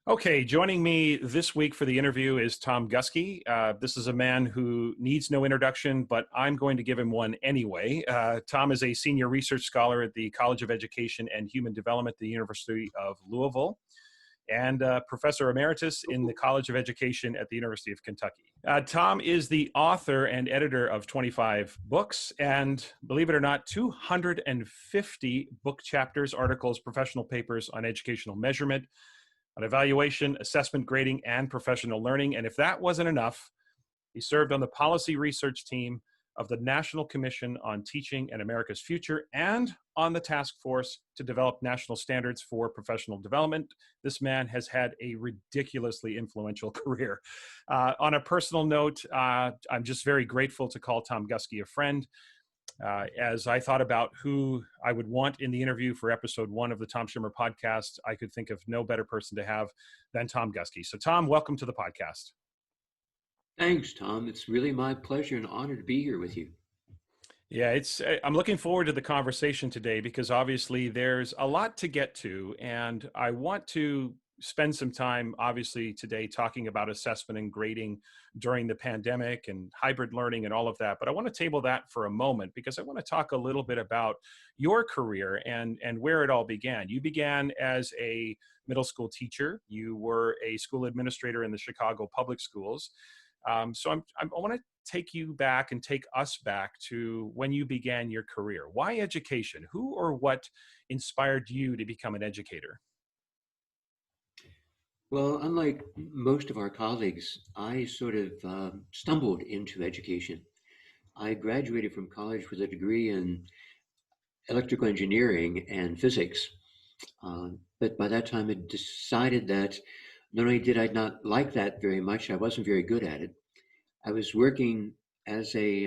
Okay, joining me this week for the interview is Tom Guskey. This is a man who needs no introduction, but I'm going to give him one anyway. Tom is a senior research scholar at the College of Education and Human Development at the University of Louisville and professor emeritus in the College of Education at the University of Kentucky. Tom is the author and editor of 25 books and, believe it or not, 250 book chapters, articles, professional papers on educational measurement, on evaluation, assessment, grading, and professional learning. And if that wasn't enough, he served on the policy research team of the National Commission on Teaching and America's Future and on the task force to develop national standards for professional development. This man has had a ridiculously influential career. On a personal note, I'm just very grateful to call Tom Guskey a friend. As I thought about who I would want in the interview for episode 1 of the Tom Schimmer podcast, I could think of no better person to have than Tom Guskey. So Tom, welcome to the podcast. Thanks, Tom. It's really my pleasure and honor to be here with you. Yeah, I'm looking forward to the conversation today because obviously there's a lot to get to, and I want to spend some time, obviously, today talking about assessment and grading during the pandemic and hybrid learning and all of that. But I want to table that for a moment because I want to talk a little bit about your career and where it all began. You began as a middle school teacher. You were a school administrator in the Chicago public schools. So I want to take you back and take us back to when you began your career. Why education? Who or what inspired you to become an educator? Well, unlike most of our colleagues, I sort of stumbled into education. I graduated from college with a degree in electrical engineering and physics. But by that time, I decided that not only did I not like that very much, I wasn't very good at it. I was working as I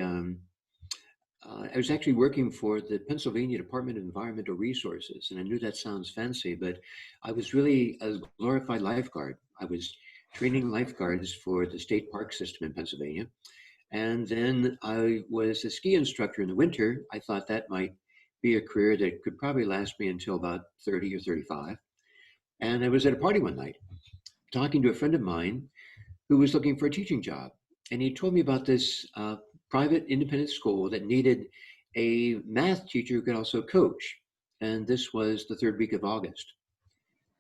was actually working for the Pennsylvania Department of Environmental Resources, and I knew that sounds fancy, but I was really a glorified lifeguard. I was training lifeguards for the state park system in Pennsylvania, and then I was a ski instructor in the winter. I thought that might be a career that could probably last me until about 30 or 35. And I was at a party one night talking to a friend of mine who was looking for a teaching job. And he told me about this private independent school that needed a math teacher who could also coach. And this was the third week of August.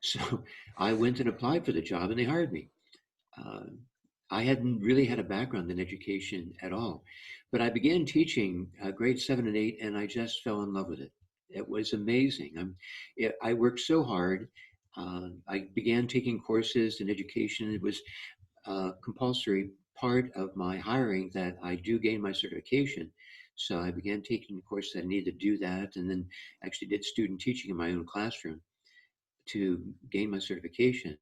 So I went and applied for the job and they hired me. I hadn't really had a background in education at all, but I began teaching grade 7 and 8 and I just fell in love with it. It was amazing. I worked so hard. I began taking courses in education. It was compulsory part of my hiring that I do gain my certification. So I began taking the course that I needed to do that, and then actually did student teaching in my own classroom to gain my certification.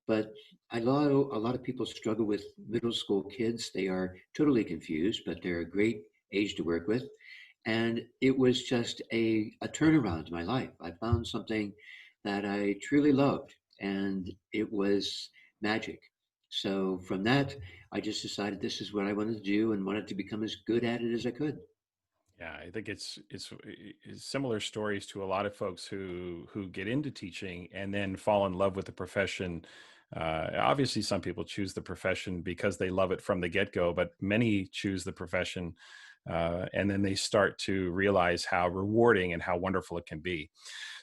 But I know a lot of people struggle with middle school kids. They are totally confused, but they're a great age to work with. And it was just a turnaround in my life. I found something that I truly loved, and it was magic. So from that, I just decided this is what I wanted to do and wanted to become as good at it as I could. Yeah, I think it's similar stories to a lot of folks who get into teaching and then fall in love with the profession. Obviously, some people choose the profession because they love it from the get-go, but many choose the profession and then they start to realize how rewarding and how wonderful it can be.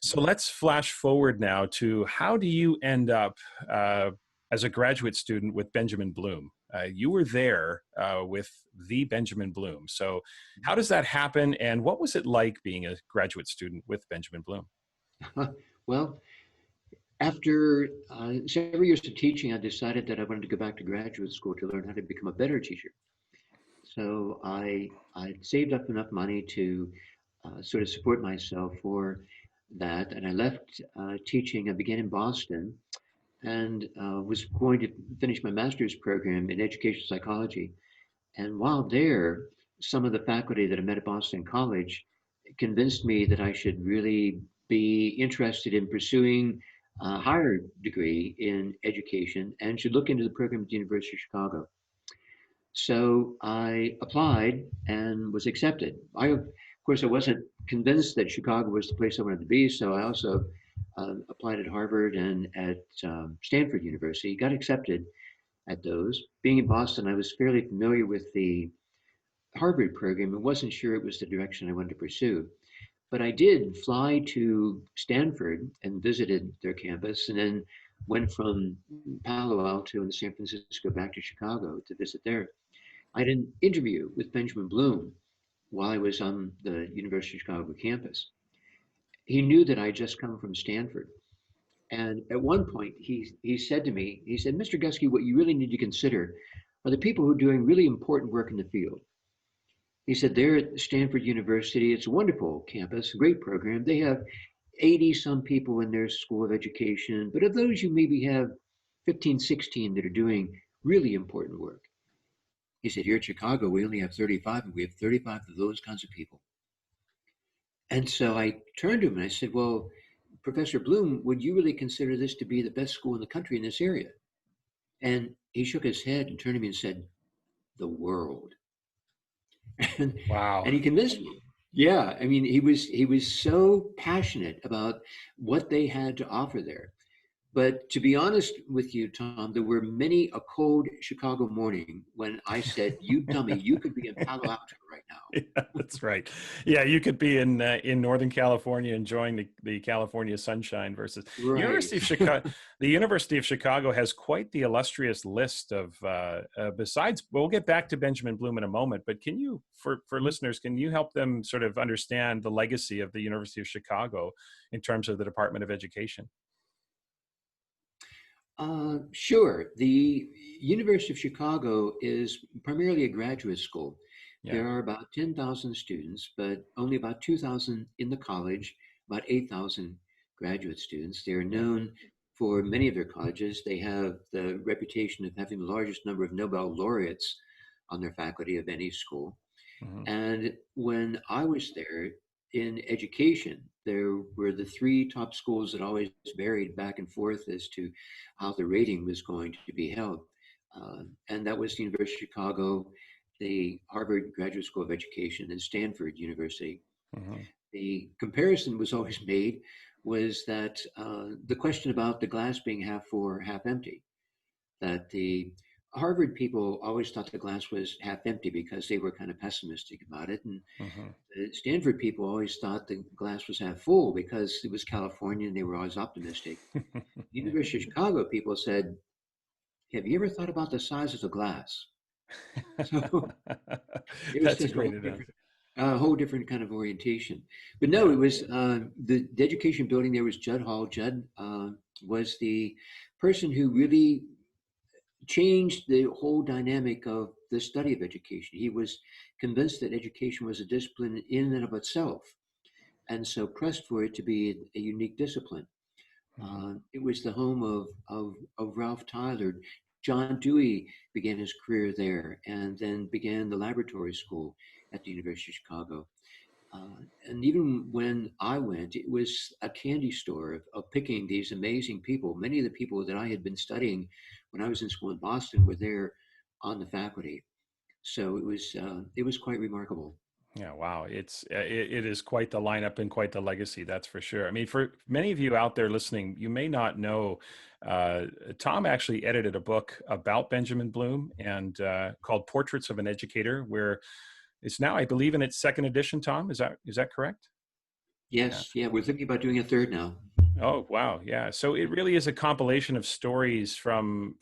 So let's flash forward now to how do you end up as a graduate student with Benjamin Bloom? You were there with the Benjamin Bloom. So how does that happen? And what was it like being a graduate student with Benjamin Bloom? Well, after several years of teaching, I decided that I wanted to go back to graduate school to learn how to become a better teacher. So I saved up enough money to sort of support myself for that. And I left teaching. I began in Boston and was going to finish my master's program in education psychology. And while there, some of the faculty that I met at Boston College convinced me that I should really be interested in pursuing a higher degree in education and should look into the program at the University of Chicago. So I applied and was accepted. Of course, I wasn't convinced that Chicago was the place I wanted to be, so I also applied at Harvard and at Stanford University, got accepted at those. Being in Boston, I was fairly familiar with the Harvard program and wasn't sure it was the direction I wanted to pursue. But I did fly to Stanford and visited their campus, and then went from Palo Alto and San Francisco back to Chicago to visit there. I had an interview with Benjamin Bloom while I was on the University of Chicago campus. He knew that I had just come from Stanford. And at one point, he said to me, he said, Mr. Guskey, what you really need to consider are the people who are doing really important work in the field. He said, they're at Stanford University. It's a wonderful campus, a great program. They have 80 some people in their school of education. But of those, you maybe have 15, 16 that are doing really important work. He said, here at Chicago, we only have 35, and we have 35 of those kinds of people. And so I turned to him and I said, well, Professor Bloom, would you really consider this to be the best school in the country in this area? And he shook his head and turned to me and said, the world. and, Wow. and he convinced me. Yeah, I mean, he was so passionate about what they had to offer there. But to be honest with you, Tom, there were many a cold Chicago morning when I said, "You dummy, you could be in Palo Alto right now." Yeah, that's right. Yeah, you could be in Northern California enjoying the California sunshine versus Right. University of Chicago. The University of Chicago has quite the illustrious list of besides. We'll get back to Benjamin Bloom in a moment, but can you, for listeners, can you help them sort of understand the legacy of the University of Chicago in terms of the Department of Education? Sure. The University of Chicago is primarily a graduate school. Yeah. There are about 10,000 students, but only about 2,000 in the college, about 8,000 graduate students. They're Yeah. known for many of their colleges. They have the reputation of having the largest number of Nobel laureates on their faculty of any school. Hmm. And when I was there in education, there were the three top schools that always varied back and forth as to how the rating was going to be held. And that was the University of Chicago, the Harvard Graduate School of Education, and Stanford University. Hmm. The comparison was always made was that the question about the glass being half full or half empty, that the Harvard people always thought the glass was half empty because they were kind of pessimistic about it. And Hmm. the Stanford people always thought the glass was half full because it was California and they were always optimistic. Yeah. University of Chicago people said, have you ever thought about the size of the glass? So it was That's a just a great event. whole different kind of orientation. But no, Yeah. it was the education building there was Judd Hall. Judd was the person who really changed the whole dynamic of the study of education. He was convinced that education was a discipline in and of itself, and so pressed for it to be a unique discipline. Hmm. It was the home of Ralph Tyler. John Dewey began his career there and then began the laboratory school at the University of Chicago. And even when I went, it was a candy store of picking these amazing people. Many of the people that I had been studying when I was in school in Boston were there on the faculty. So it was quite remarkable. Yeah, wow. It is quite the lineup and quite the legacy, that's for sure. I mean, for many of you out there listening, you may not know, Tom actually edited a book about Benjamin Bloom and called Portraits of an Educator, where it's now, I believe, in its second edition. Tom, is that correct? Yeah. Yes, yeah, we're thinking about doing a third now. Oh, wow. Yeah. So it really is a compilation of stories from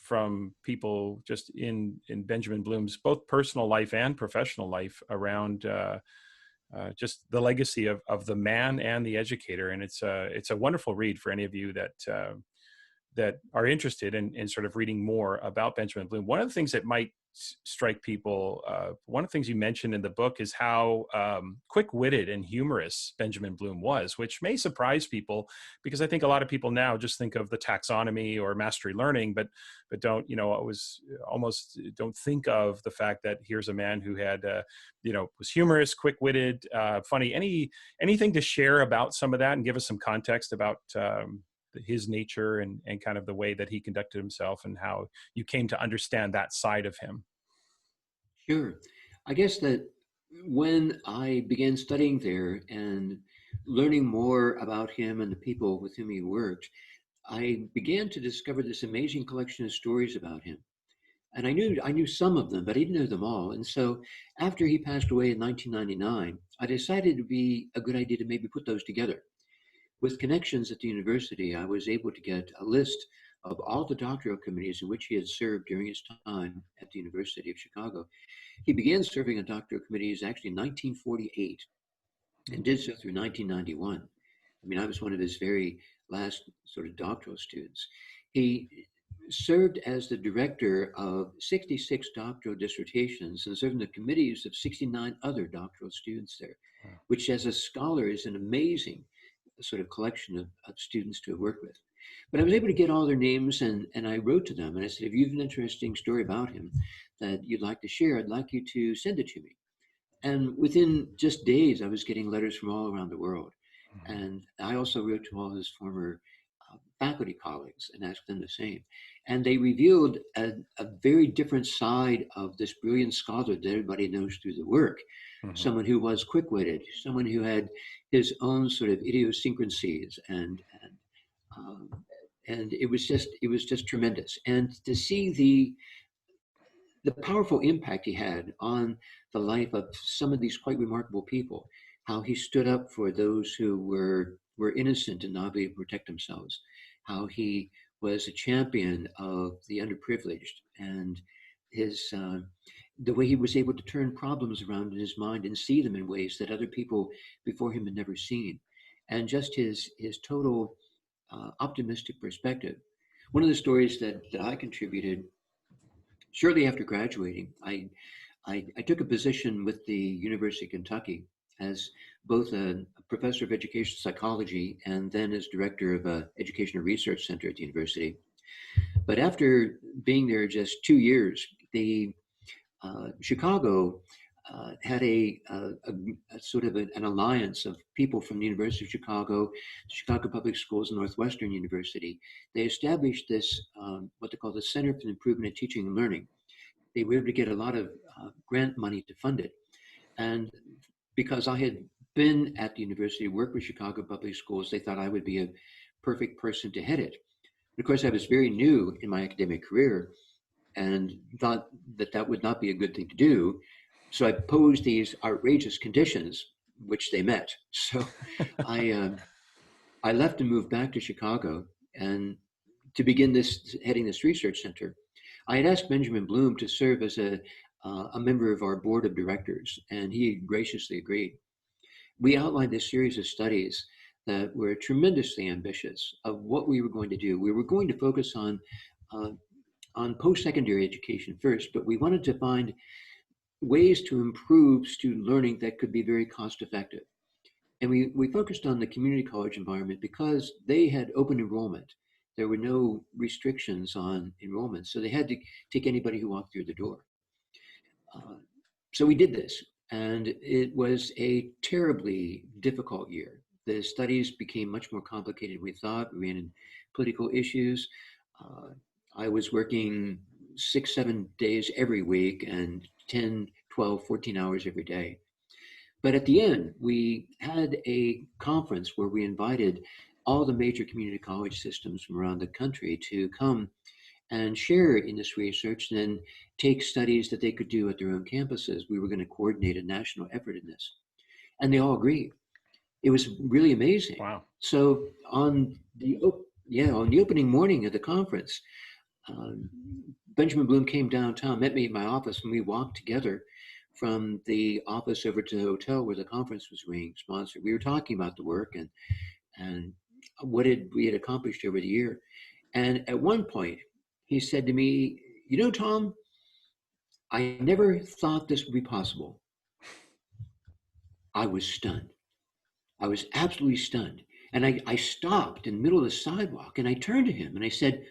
people just in Benjamin Bloom's both personal life and professional life around just the legacy of the man and the educator. And it's a wonderful read for any of you that are interested in sort of reading more about Benjamin Bloom. One of the things that might strike people, one of the things you mentioned in the book is how quick-witted and humorous Benjamin Bloom was, which may surprise people because I think a lot of people now just think of the taxonomy or mastery learning, but don't, almost don't think of the fact that here's a man who had, was humorous, quick-witted, funny. Anything to share about some of that and give us some context about his nature and kind of the way that he conducted himself and how you came to understand that side of him? Sure. I guess that when I began studying there and learning more about him and the people with whom he worked, I began to discover this amazing collection of stories about him. And I knew some of them, but I didn't know them all. And so after he passed away in 1999, I decided it would be a good idea to maybe put those together. With connections at the university, I was able to get a list of all the doctoral committees in which he had served during his time at the University of Chicago. He began serving on doctoral committees actually in 1948 and did so through 1991. I mean, I was one of his very last sort of doctoral students. He served as the director of 66 doctoral dissertations and served in the committees of 69 other doctoral students there, Wow. which as a scholar is an amazing sort of collection of students to have worked with. But I was able to get all their names and I wrote to them and I said, if you have an interesting story about him that you'd like to share, I'd like you to send it to me. And within just days, I was getting letters from all around the world. Mhm. And I also wrote to all his former faculty colleagues and asked them the same. And they revealed a very different side of this brilliant scholar that everybody knows through the work. Mhm. Someone who was quick-witted, someone who had his own sort of idiosyncrasies, um, and it was just tremendous. And to see the powerful impact he had on the life of some of these quite remarkable people, how he stood up for those who were innocent and not able to protect themselves, how he was a champion of the underprivileged, and his the way he was able to turn problems around in his mind and see them in ways that other people before him had never seen, and just his total optimistic perspective. One of the stories that I contributed shortly after graduating, I took a position with the University of Kentucky as both a professor of education psychology and then as director of an educational research center at the university. But after being there just 2 years, the Chicago had a sort of an alliance of people from the University of Chicago, Chicago Public Schools, and Northwestern University. They established this, what they call the Center for the Improvement of Teaching and Learning. They were able to get a lot of grant money to fund it. And because I had been at the university, worked with Chicago Public Schools, they thought I would be a perfect person to head it. And of course, I was very new in my academic career and thought that that would not be a good thing to do. So I posed these outrageous conditions, which they met. So I, uh, I left and moved back to Chicago and to begin this heading this research center. I had asked Benjamin Bloom to serve as a member of our board of directors, and he graciously agreed. We outlined this series of studies that were tremendously ambitious of what we were going to do. We were going to focus uh, on post-secondary education first, but we wanted to find ways to improve student learning that could be very cost effective. And we focused on the community college environment because they had open enrollment. There were no restrictions on enrollment, so they had to take anybody who walked through the door. Uh, so we did this, and it was a terribly difficult year. The studies became much more complicated than we thought. We ran in political issues. Uh, I was working 6, 7 days every week and 10, 12, 14 hours every day. But at the end, we had a conference where we invited all the major community college systems from around the country to come and share in this research and then take studies that they could do at their own campuses. We were going to coordinate a national effort in this. And they all agreed. It was really amazing. Wow. So on the opening morning of the conference, um, Benjamin Bloom came downtown, met me in my office, and we walked together from the office over to the hotel where the conference was being sponsored. We were talking about the work and what we had accomplished over the year. And at one point, he said to me, "You know, Tom, I never thought this would be possible." I was stunned. I was absolutely stunned. And I stopped in the middle of the sidewalk and I turned to him and I said,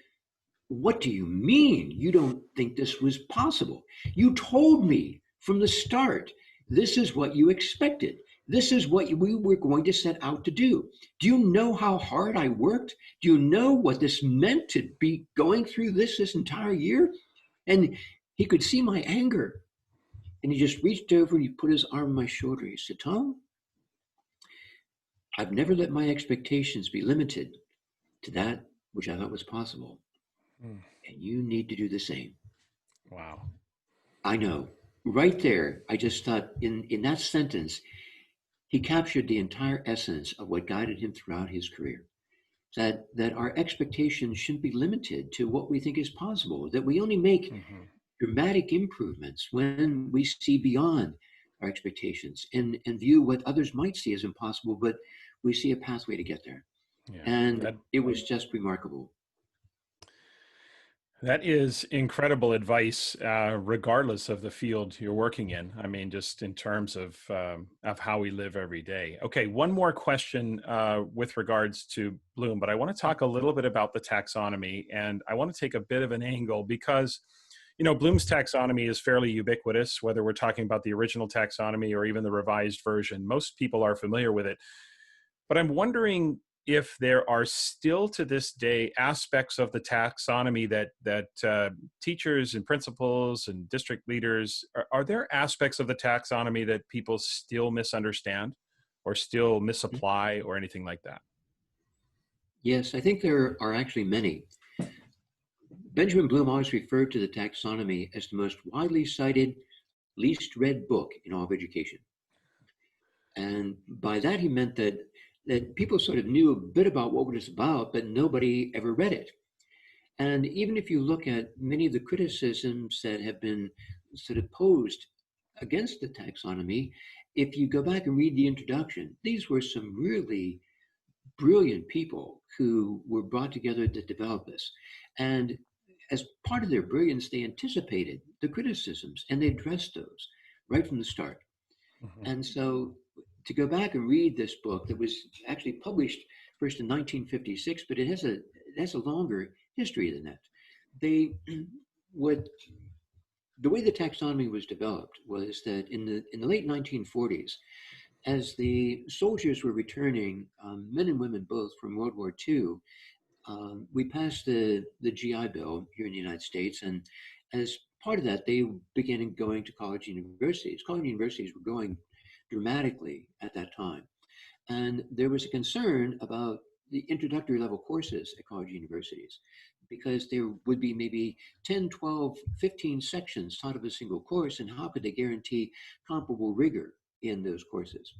"What do you mean you don't think this was possible? You told me from the start, this is what you expected. This is what we were going to set out to do. Do you know how hard I worked? Do you know what this meant to be going through this entire year?" And he could see my anger. And he just reached over and he put his arm on my shoulder. He said, "Tom, I've never let my expectations be limited to that which I thought was possible. Mm. And you need to do the same. Wow. I know. Right there, I just thought in that sentence, he captured the entire essence of what guided him throughout his career. That our expectations shouldn't be limited to what we think is possible, that we only make Hmm. dramatic improvements when we see beyond our expectations and view what others might see as impossible, but we see a pathway to get there. Yeah. And That it was just remarkable. That is incredible advice, regardless of the field you're working in. I mean, just in terms of how we live every day. Okay, one more question with regards to Bloom, but I want to talk a little bit about the taxonomy, and I want to take a bit of an angle because, Bloom's taxonomy is fairly ubiquitous. Whether we're talking about the original taxonomy or even the revised version, most people are familiar with it. But I'm wondering if there are still to this day aspects of the taxonomy that teachers and principals and district leaders are there aspects of the taxonomy that people still misunderstand or still misapply or anything like that? Yes, I think there are actually many. Benjamin Bloom always referred to the taxonomy as the most widely cited, least read book in all of education. And by that, he meant that people sort of knew a bit about what it was about, but nobody ever read it. And even if you look at many of the criticisms that have been sort of posed against the taxonomy, if you go back and read the introduction, these were some really brilliant people who were brought together to develop this. And as part of their brilliance, they anticipated the criticisms and they addressed those right from the start. Hmm. And so to go back and read this book that was actually published first in 1956, but it has a longer history than that. They what the way the taxonomy was developed was that in the late 1940s, as the soldiers were returning, men and women both from World War II, we passed the GI Bill here in the United States, and as part of that, they began going to college and universities. College and universities were growing dramatically at that time. And there was a concern about the introductory level courses at college universities because there would be maybe 10, 12, 15 sections taught of a single course, and how could they guarantee comparable rigor in those courses?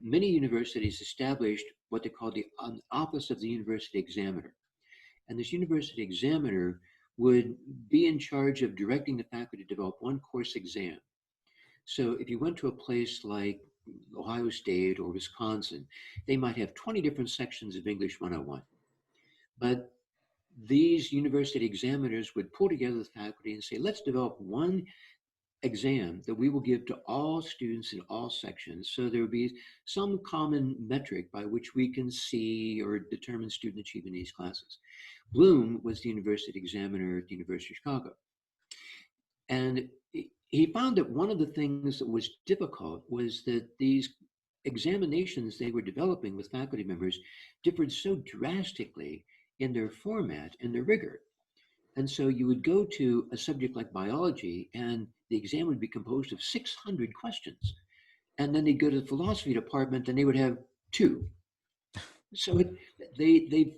Many universities established what they called the Office of the University Examiner. And this university examiner would be in charge of directing the faculty to develop one course exam. So if you went to a place like Ohio State or Wisconsin, they might have 20 different sections of English 101. But these university examiners would pull together the faculty and say, let's develop one exam that we will give to all students in all sections. So there would be some common metric by which we can see or determine student achievement in these classes. Bloom was the university examiner at the University of Chicago. And he found that one of the things that was difficult was that these examinations they were developing with faculty members differed so drastically in their format and their rigor. And so you would go to a subject like biology, and the exam would be composed of 600 questions. And then they'd go to the philosophy department, and they would have two. So they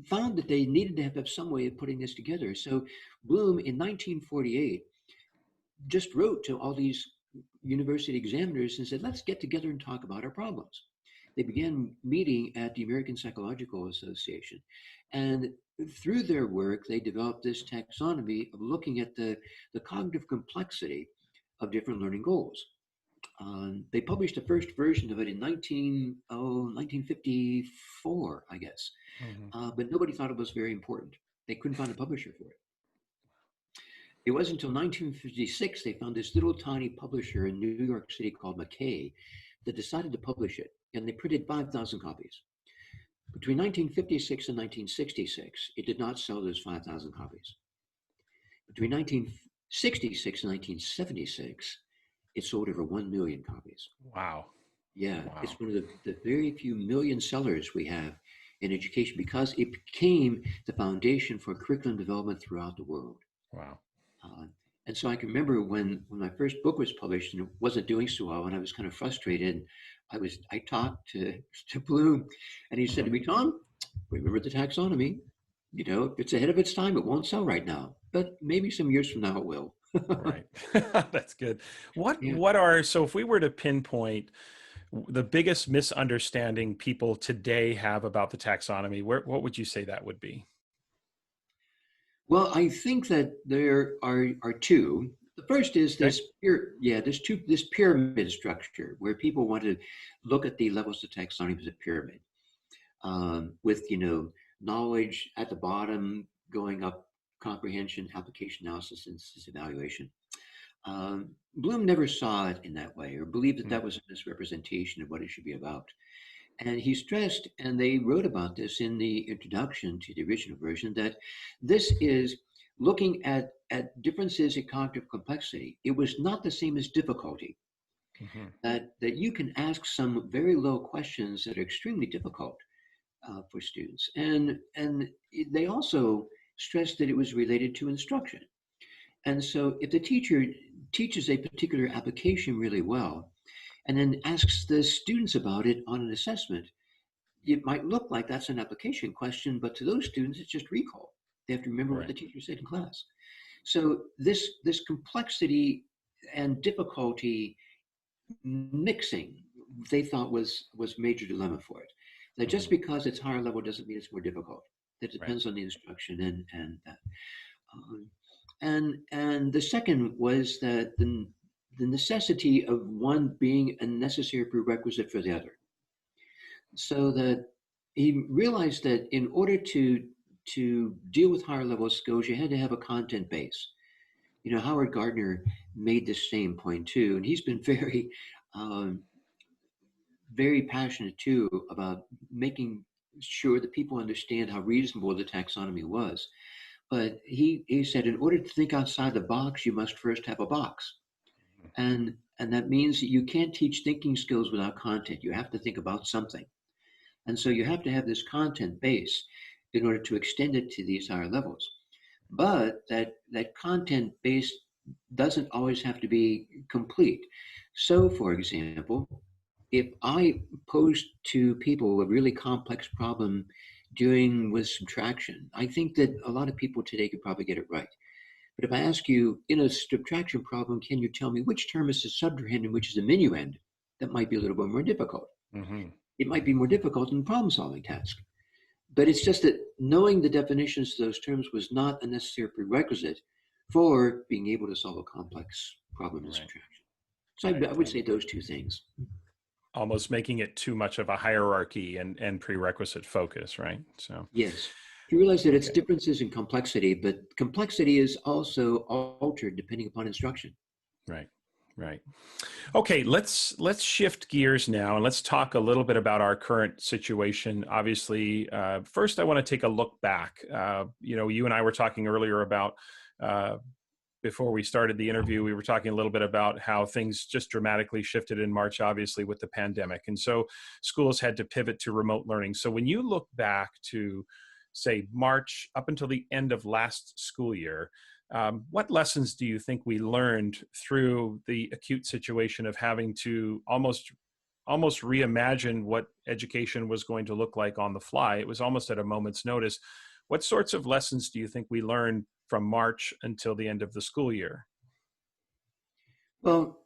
found that they needed to have some way of putting this together. So Bloom in 1948 just wrote to all these university examiners and said, let's get together and talk about our problems. They began meeting at the American Psychological Association. And through their work, they developed this taxonomy of looking at the cognitive complexity of different learning goals. They published the first version of it in 1954, I guess. Hmm. But nobody thought it was very important. They couldn't find a publisher for it. It wasn't until 1956 they found this little tiny publisher in New York City called McKay that decided to publish it, and they printed 5,000 copies. Between 1956 and 1966, it did not sell those 5,000 copies. Between 1966 and 1976, it sold over 1 million copies. Wow. Yeah, Wow. it's one of the very few million sellers we have in education because it became the foundation for curriculum development throughout the world. Wow. Uh, and so I can remember when my first book was published and it wasn't doing so well, and I was kind of frustrated. I talked to Bloom, and he said to Mhm. me, Tom, remember the taxonomy. It's ahead of its time. It won't sell right now, but maybe some years from now it will. Right. That's good. Yeah. So if we were to pinpoint the biggest misunderstanding people today have about the taxonomy, what would you say that would be? Well, I think that there are two. The first is Okay. this pyramid structure where people want to look at the levels of taxonomy as a pyramid, with knowledge at the bottom going up, comprehension, application, analysis, synthesis, evaluation. Bloom never saw it in that way or believed that Mm. that was a misrepresentation of what it should be about. And he stressed, and they wrote about this in the introduction to the original version, that this is looking at differences in cognitive complexity. It was not the same as difficulty, Mhm. that you can ask some very low questions that are extremely difficult for students. And they also stressed that it was related to instruction. And so if the teacher teaches a particular application really well, and then asks the students about it on an assessment, it might look like that's an application question, but to those students, it's just recall. They have to remember what Right. the teacher said in class. So this complexity and difficulty mixing, they thought was major dilemma for it. That just Mhm. because it's higher level doesn't mean it's more difficult. That Right. depends on the instruction and that. Um, and the second was that the necessity of one being a necessary prerequisite for the other. So that he realized that in order to deal with higher level skills, you had to have a content base. Howard Gardner made this same point too, and he's been um, very passionate too about making sure that people understand how reasonable the taxonomy was. But he said, in order to think outside the box, you must first have a box. And that means that you can't teach thinking skills without content. You have to think about something. And so you have to have this content base in order to extend it to these higher levels. But that content base doesn't always have to be complete. So, for example, if I pose to people a really complex problem dealing with subtraction, I think that a lot of people today could probably get it right. But if I ask you in a subtraction problem, can you tell me which term is the subtrahend and which is the minuend? That might be a little bit more difficult. Mhm. It might be more difficult than the problem solving task. But it's just that knowing the definitions of those terms was not a necessary prerequisite for being able to solve a complex problem in Right. subtraction. So Right. I would say those two things. Almost making it too much of a hierarchy and prerequisite focus, right? So, Yes. You realize that it's okay. differences in complexity, but complexity is also altered depending upon instruction. Right. Right. Okay, let's shift gears now and let's talk a little bit about our current situation. Obviously, first I want to take a look back. You and I were talking earlier about uh, before we started the interview. We were talking a little bit about how things just dramatically shifted in March, obviously with the pandemic, and so schools had to pivot to remote learning. So when you look back to, say, March up until the end of last school year, what lessons do you think we learned through the acute situation of having to almost reimagine what education was going to look like on the fly? It was almost at a moment's notice. What sorts of lessons do you think we learned from March until the end of the school year? Well,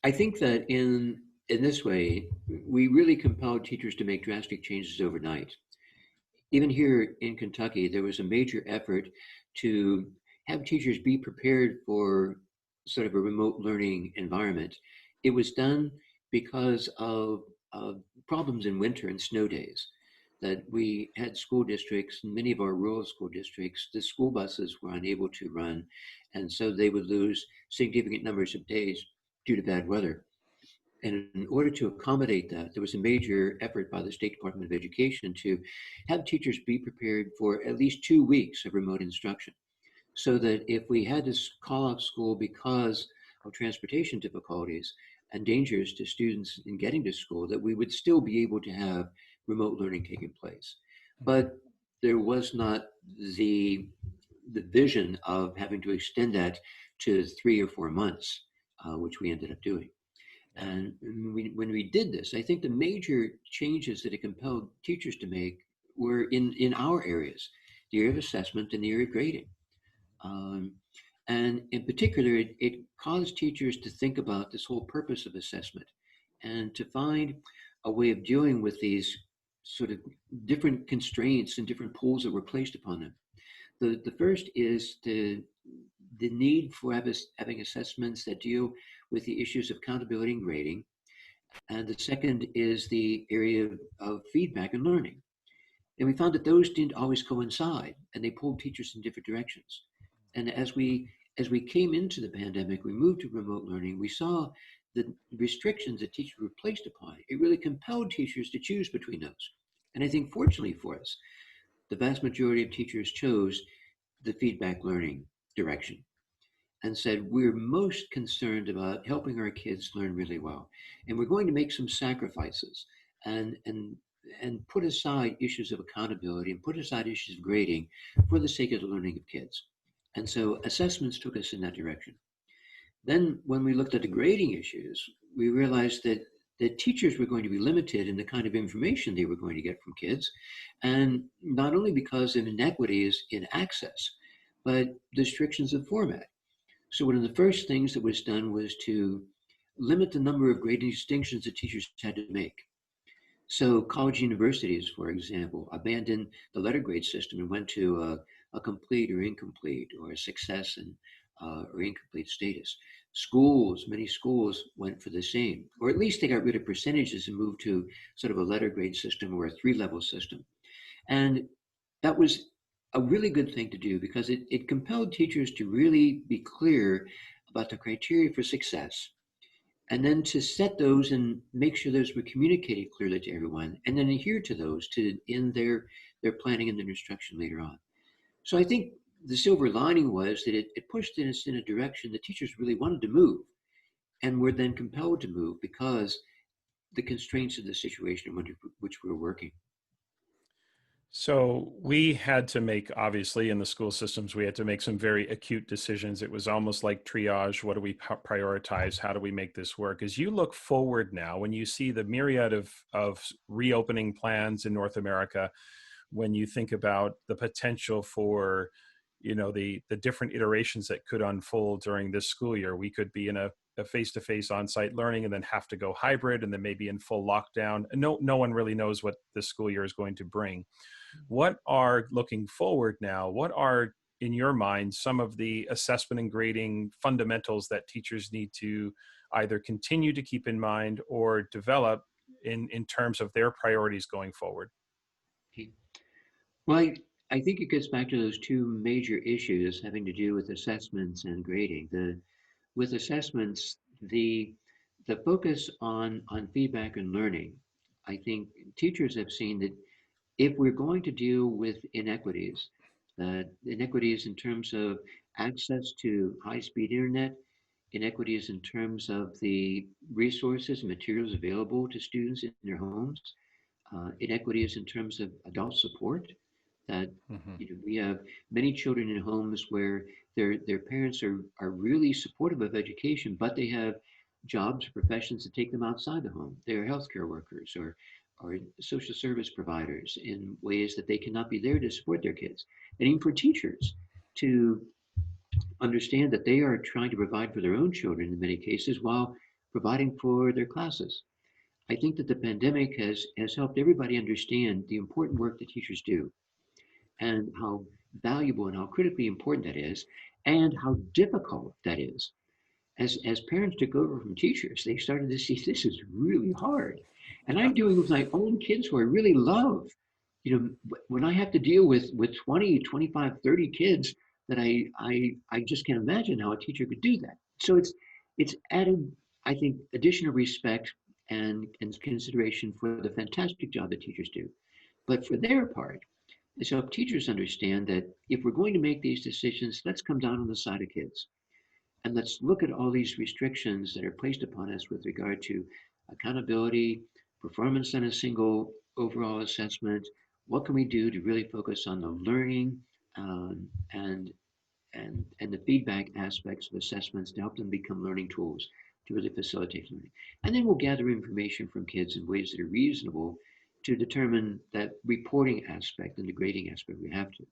I think that in this way, we really compelled teachers to make drastic changes overnight. Even here in Kentucky, there was a major effort to have teachers be prepared for sort of a remote learning environment. It was done because of problems in winter and snow days. That we had school districts, many of our rural school districts, the school buses were unable to run, and so they would lose significant numbers of days due to bad weather. And in order to accommodate that, there was a major effort by the State Department of Education to have teachers be prepared for at least 2 weeks of remote instruction. So that if we had to call off school because of transportation difficulties and dangers to students in getting to school, that we would still be able to have remote learning taking place. But there was not the the vision of having to extend that to 3 or 4 months, which we ended up doing. Yeah. And when we did this, I think the major changes that it compelled teachers to make were in our areas, the area of assessment and the area of grading. Um, and in particular, it caused teachers to think about this whole purpose of assessment and to find a way of dealing with these sort of different constraints and different pulls that were placed upon them. The first is the need for having assessments that deal with the issues of accountability and grading. And the second is the area of feedback and learning. And we found that those didn't always coincide and they pulled teachers in different directions. And as we came into the pandemic, we moved to remote learning, we saw the restrictions that teachers were placed upon. It really compelled teachers to choose between those. And I think fortunately for us, the vast majority of teachers chose the feedback learning direction and said, we're most concerned about helping our kids learn really well. And we're going to make some sacrifices and and and put aside issues of accountability and put aside issues of grading for the sake of the learning of kids. And so assessments took us in that direction. Then when we looked at the grading issues, we realized that teachers were going to be limited in the kind of information they were going to get from kids. And not only because of inequities in access, but restrictions of format. So one of the first things that was done was to limit the number of grading distinctions that teachers had to make. So college universities, for example, abandoned the letter grade system and went to a complete or incomplete or a success and or incomplete status. Schools, many schools went for the same, or at least they got rid of percentages and moved to sort of a letter grade system or a three-level system. And that was a really good thing to do because it compelled teachers to really be clear about the criteria for success and then to set those and make sure those were communicated clearly to everyone and then adhere to those to in their planning and their instruction later on. So I think the silver lining was that it pushed us in a direction that teachers really wanted to move and were then compelled to move because the constraints of the situation in which we were working. So we had to make, obviously, in the school systems, we had to make some very acute decisions. It was almost like triage. What do we prioritize? How do we make this work? As you look forward now, when you see the myriad of reopening plans in North America, when you think about the potential for, the different iterations that could unfold during this school year, we could be in a face-to-face on-site learning and then have to go hybrid and then maybe in full lockdown. No one really knows what this school year is going to bring. What are, looking forward now, what are, in your mind, some of the assessment and grading fundamentals that teachers need to either continue to keep in mind or develop in terms of their priorities going forward? Okay. Well, I think it gets back to those two major issues having to do with assessments and grading. With assessments, the focus on feedback and learning. I think teachers have seen that if we're going to deal with inequities, inequities in terms of access to high-speed internet, inequities in terms of the resources and materials available to students in their homes, inequities in terms of adult support, that Hmm. we have many children in homes where their parents are really supportive of education, but they have jobs or professions that take them outside the home. They're healthcare workers or social service providers in ways that they cannot be there to support their kids. And even for teachers to understand that they are trying to provide for their own children in many cases while providing for their classes. I think that the pandemic has helped everybody understand the important work that teachers do and how valuable and how critically important that is and how difficult that is. As parents took over from teachers, they started to see this is really hard. And Yeah. I'm doing with my own kids who I really love. When I have to deal with 20, 25, 30 kids that I just can't imagine how a teacher could do that. So it's added, I think, additional respect and consideration for the fantastic job that teachers do. But for their part, it's help teachers understand that if we're going to make these decisions, let's come down on the side of kids. And let's look at all these restrictions that are placed upon us with regard to accountability, performance on a single overall assessment. What can we do to really focus on the learning um, and and the feedback aspects of assessments to help them become learning tools? to really facilitate learning. And then we'll gather information from kids in ways that are reasonable to determine that reporting aspect and the grading aspect we have to.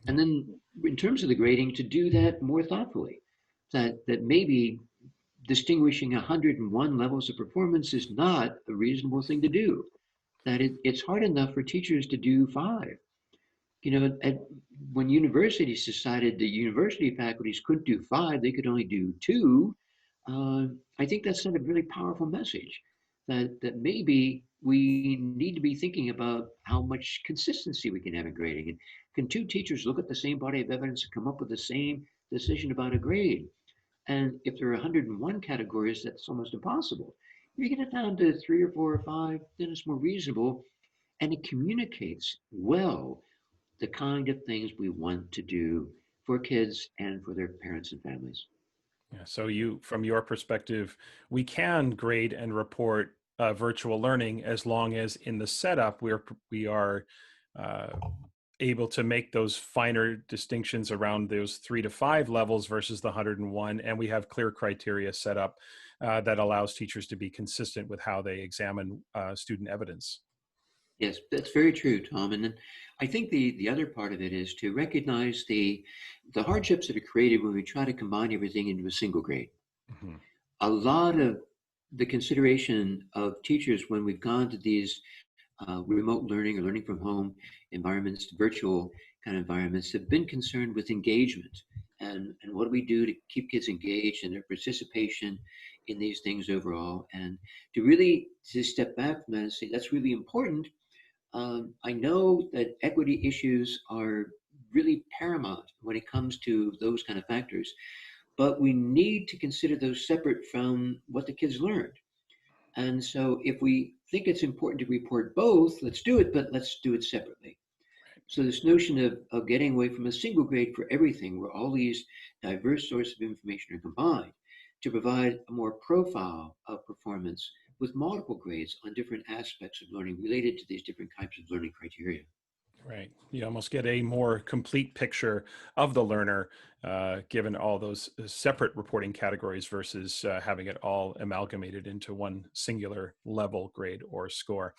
And then in terms of the grading, to do that more thoughtfully, that maybe distinguishing 101 levels of performance is not a reasonable thing to do. That it's hard enough for teachers to do 5. When universities decided the university faculties couldn't do 5, they could only do 2. I think that sent a really powerful message that maybe we need to be thinking about how much consistency we can have in grading. And can 2 teachers look at the same body of evidence and come up with the same decision about a grade? And if there are 101 categories, that's almost impossible. If you get it down to 3 or 4 or 5, then it's more reasonable, and it communicates well the kind of things we want to do for kids and for their parents and families. Yeah, so you, from your perspective, we can grade and report virtual learning as long as in the setup we are uh, able to make those finer distinctions around those 3 to 5 levels versus the 101, and we have clear criteria set up that allows teachers to be consistent with how they examine student evidence. Yes, that's very true, Tom. And then I think the other part of it is to recognize the hardships that are created when we try to combine everything into a single grade. Mm-hmm. A lot of the consideration of teachers when we've gone to these remote learning or learning from home environments, virtual kind of environments, have been concerned with engagement and what do we do to keep kids engaged and their participation in these things overall, and to really to step back from that and say that's really important. I know that equity issues are really paramount when it comes to those kind of factors, but we need to consider those separate from what the kids learned. And so if we think it's important to report both, let's do it, but let's do it separately. So this notion of getting away from a single grade for everything, where all these diverse sources of information are combined, to provide a more profile of performance with multiple grades on different aspects of learning related to these different types of learning criteria. Right. You almost get a more complete picture of the learner, given all those separate reporting categories versus having it all amalgamated into one singular level, grade, or score.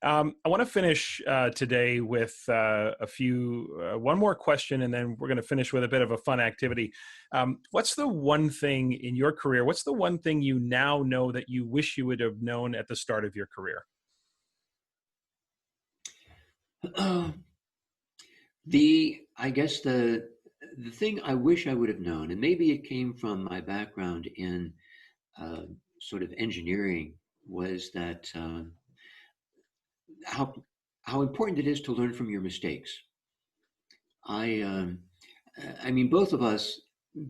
I want to finish today with one more question, and then we're going to finish with a bit of a fun activity. What's the one thing in your career, what's the one thing you now know that you wish you would have known at the start of your career? I guess the thing I wish I would have known, and maybe it came from my background in uh, sort of engineering, was that how how important it is to learn from your mistakes. I I mean, both of us,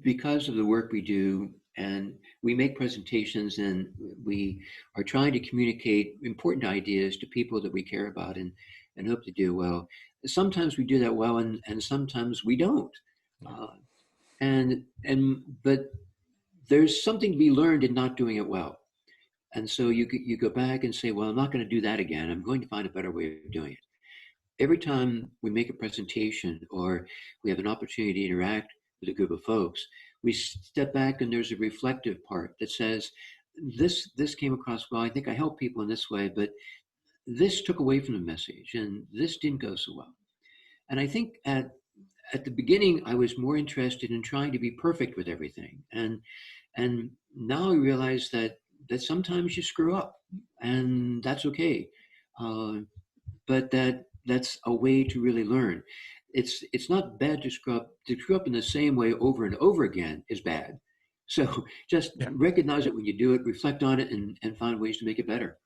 because of the work we do, and we make presentations, and we are trying to communicate important ideas to people that we care about and hope to do well. Sometimes we do that well, and sometimes we don't. Yeah. Uh, but there's something to be learned in not doing it well. And so you go back and say, well, I'm not going to do that again. I'm going to find a better way of doing it. Every time we make a presentation or we have an opportunity to interact with a group of folks, we step back and there's a reflective part that says, this came across well. I think I helped people in this way, but this took away from the message and this didn't go so well. And I think at the beginning, I was more interested in trying to be perfect with everything. And now I realize that sometimes you screw up and that's okay. Uh, but that's a way to really learn. It's not bad to screw up. To screw up in the same way over and over again is bad. So just Yeah. recognize it when you do it, reflect on it, and find ways to make it better.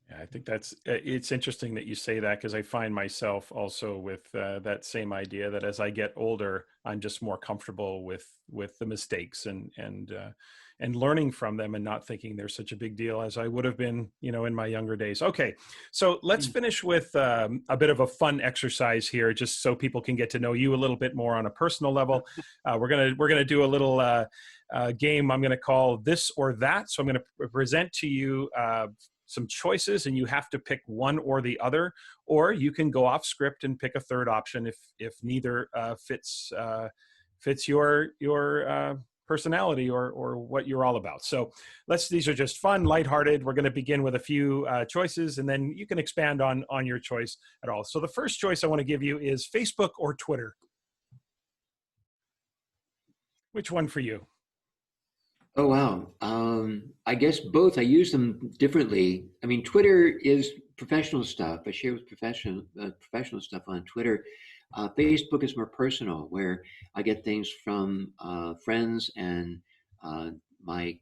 Yeah, I think it's interesting that you say that, because I find myself also with that same idea that as I get older, I'm just more comfortable with the mistakes and learning from them and not thinking they're such a big deal as I would have been, in my younger days. Okay, so let's finish with a bit of a fun exercise here, just so people can get to know you a little bit more on a personal level. We're gonna do a little game I'm going to call This or That. So I'm going to present to you some choices, and you have to pick one or the other, or you can go off script and pick a third option if neither fits your personality or what you're all about. So these are just fun, lighthearted. We're going to begin with a few choices, and then you can expand on your choice at all. So the first choice I want to give you is Facebook or Twitter. Which one for you? Oh, wow. I guess both. I use them differently. I mean, Twitter is professional stuff. I share with professional stuff on Twitter. Facebook is more personal, where I get things from friends and uh, my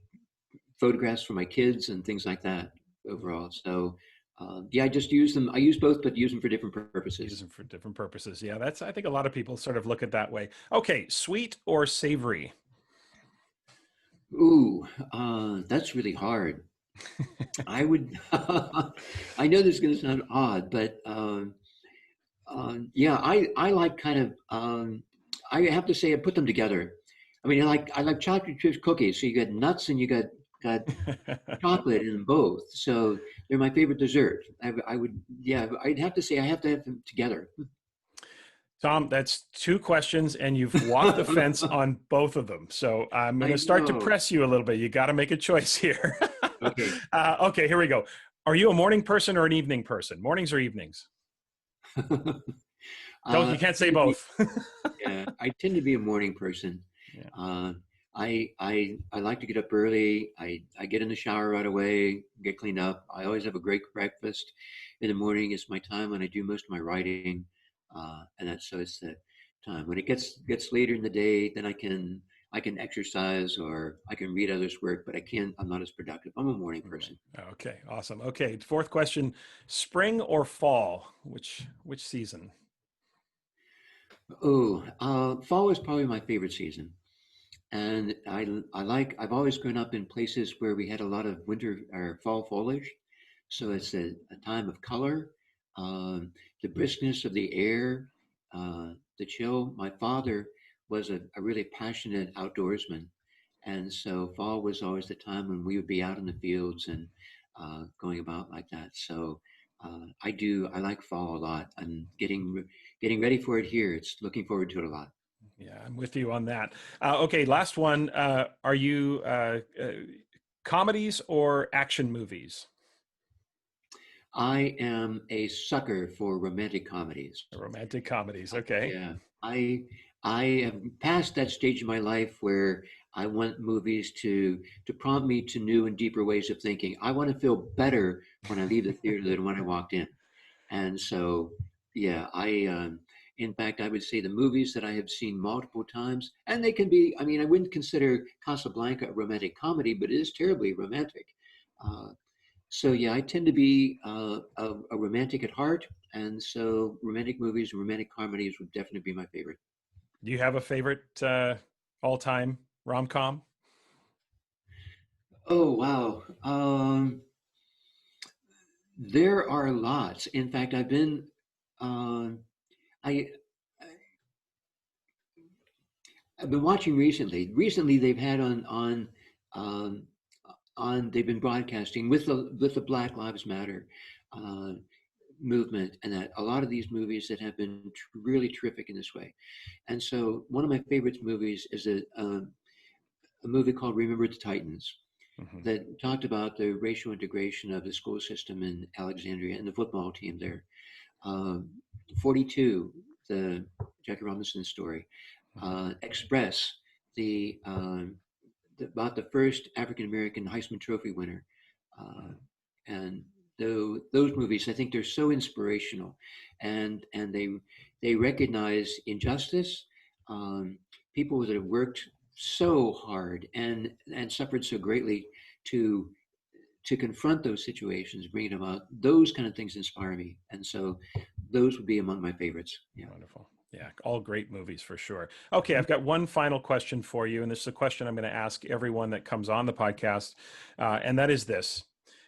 photographs for my kids and things like that overall. So, yeah, I just use them. I use both, but use them for different Use purposes. them for different purposes. Yeah, I think a lot of people sort of look at that way. Okay, sweet or savory? Ooh, that's really hard. I would, I know this is going to sound odd, but yeah, I like kind of, I have to say I put them together. I mean, I like chocolate chip cookies. So you got nuts and you got chocolate in them both. So they're my favorite dessert. I would, yeah, I'd have to say I have to have them together. Tom, that's two questions, and you've walked the fence on both of them. So I'm going I to start to know. press you a little bit. You got to make a choice here. Okay. Okay, here we go. Are you a morning person or an evening person? Mornings or evenings? Don't you I can't say tend to be, both. yeah, I tend to be a morning person. Yeah. Uh, I like to get up early. I get in the shower right away, get cleaned up. I always have a great breakfast in the morning. It's my time when I do most of my writing, and that's so it's the time when it gets later in the day. Then I can exercise or I can read others' work, but I can't. I'm not as productive. I'm a morning Right. person. Okay, awesome. Okay, fourth question: spring or fall? Which season? Oh, fall is probably my favorite season. And I've always grown up in places where we had a lot of winter or fall foliage. So it's a time of color, the briskness of the air, the chill. My father was a really passionate outdoorsman. And so fall was always the time when we would be out in the fields and going about like that. So I like fall a lot. I'm getting ready for it here. It's looking forward to it a lot. Yeah, I'm with you on that. Okay, last one. Are you comedies or action movies? I am a sucker for romantic comedies. Romantic comedies. Okay. Yeah, I I have passed that stage in my life where I want movies to prompt me to new and deeper ways of thinking. I want to feel better when I leave the theater than when I walked in. And so, yeah, in fact, I would say the movies that I have seen multiple times, and they can be, I mean, I wouldn't consider Casablanca a romantic comedy, but it is terribly romantic. Uh, so yeah, I tend to be a romantic at heart, and so romantic movies and romantic comedies would definitely be my favorite. Do you have a favorite all-time rom-com? Oh wow, there are lots. In fact, um, I I've been watching recently. Recently, they've had um, they've been broadcasting with the Black Lives Matter uh, movement, and that a lot of these movies that have been really terrific in this way. And so, one of my favorite movies is a movie called Remember the Titans Hmm. that talked about the racial integration of the school system in Alexandria and the football team there. Um, 42, the Jackie Robinson story. Hmm. Express, the, about the first African American Heisman Trophy winner. Uh, and those movies, I think they're so inspirational, and they recognize injustice, um, people that have worked so hard and suffered so greatly to to confront those situations, bring them out. Those kind of things inspire me, and so those would be among my favorites. Yeah. Wonderful. Yeah, all great movies for sure. Okay, Mhm. I've got one final question for you, and this is a question I'm going to ask everyone that comes on the podcast, and that is this.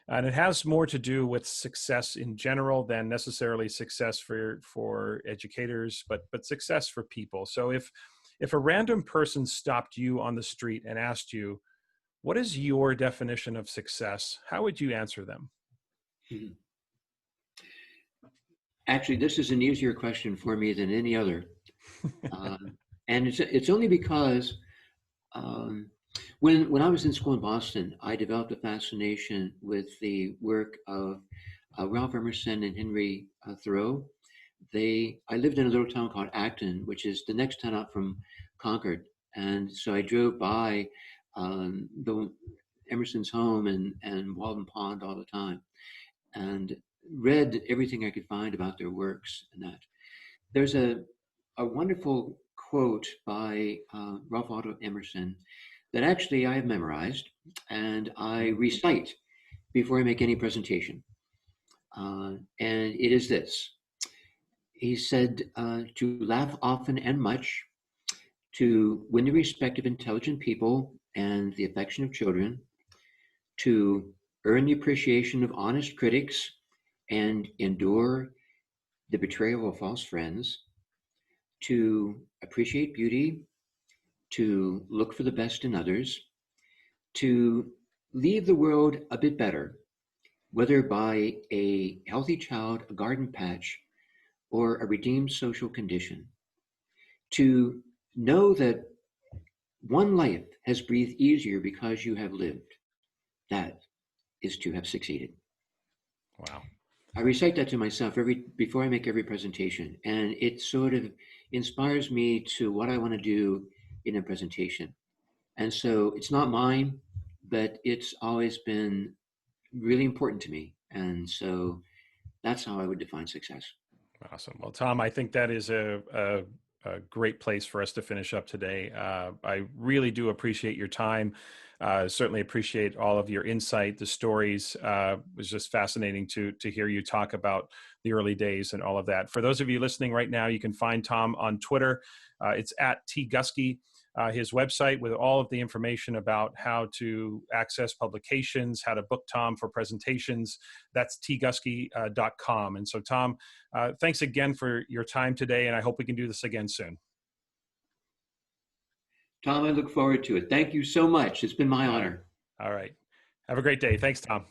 And it has more to do with success in general than necessarily success for educators, but success for people. So if a random person stopped you on the street and asked you, "What is your definition of success?" How would you answer them? Mhm. Actually, this is an easier question for me than any other, uh, and it's only because Um, when I was in school in Boston, I developed a fascination with the work of Ralph Emerson and Henry Thoreau. I lived in a little town called Acton, which is the next town up from Concord, and so I drove by the Emerson's home and Walden Pond all the time, and read everything I could find about their works and that. There's a wonderful quote by Ralph Waldo Emerson that actually I have memorized and I recite before I make any presentation. And it is this. He said, to laugh often and much, to win the respect of intelligent people and the affection of children, to earn the appreciation of honest critics and endure the betrayal of false friends, to appreciate beauty, to look for the best in others, to leave the world a bit better, whether by a healthy child, a garden patch, or a redeemed social condition, to know that one life has breathed easier because you have lived. That is to have succeeded. Wow. I recite that to myself before I make every presentation, and it sort of inspires me to what I want to do in a presentation. And so it's not mine, but it's always been really important to me. And so that's how I would define success. Awesome. Well, Tom, I think that is a great place for us to finish up today. I really do appreciate your time. Certainly appreciate all of your insight. The stories it was just fascinating to hear you talk about the early days and all of that. For those of you listening right now, you can find Tom on Twitter. It's at T Guskey. His website with all of the information about how to access publications, how to book Tom for presentations. That's tguskey.com. And so, Tom, thanks again for your time today, and I hope we can do this again soon. Tom, I look forward to it. Thank you so much. It's been my honor. All right. Have a great day. Thanks, Tom.